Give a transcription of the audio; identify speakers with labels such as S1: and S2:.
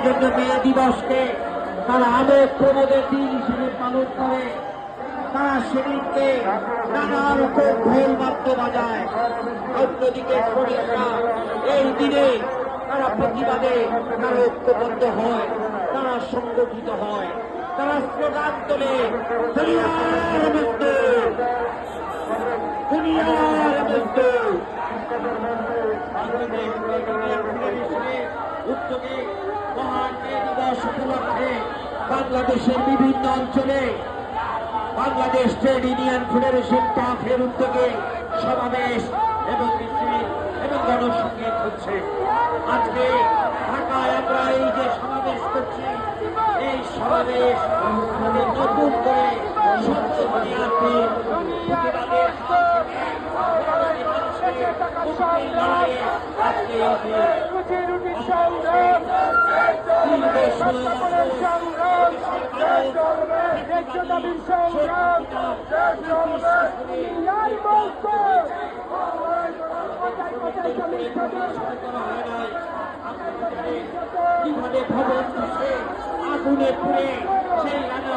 S1: জন্য মে দিবসকে তারা আবেগ প্রমোদের দিন হিসেবে পালন করে। তারা সেদিনকে নানা রকম ঢোল বাদ্য বাজায়। অন্যদিকে শ্রমিকরা এই দিনে তারা প্রতিবাদে তারা ঐক্যবদ্ধ হয়, তারা সংগঠিত হয়, তারা স্লোগান তোলে, দুনিয়ার মজদুর, দুনিয়ার মজদুর। উদ্যোগে মহান মে দিবস উপলক্ষে বাংলাদেশের বিভিন্ন অঞ্চলে বাংলাদেশ ট্রেড ইউনিয়ন ফেডারেশন টাফের উদ্যোগে সমাবেশ এবং মিছিল এবং গণসংগীত হচ্ছে। আজকে ঢাকায় আমরা এই যে সমাবেশ করছি, এই সমাবেশ আমাদের নতুন করে শপথ নেওয়ার পর প্রতিবাদের কিভাবে ভবন আগুনে পুড়ে সেই নানা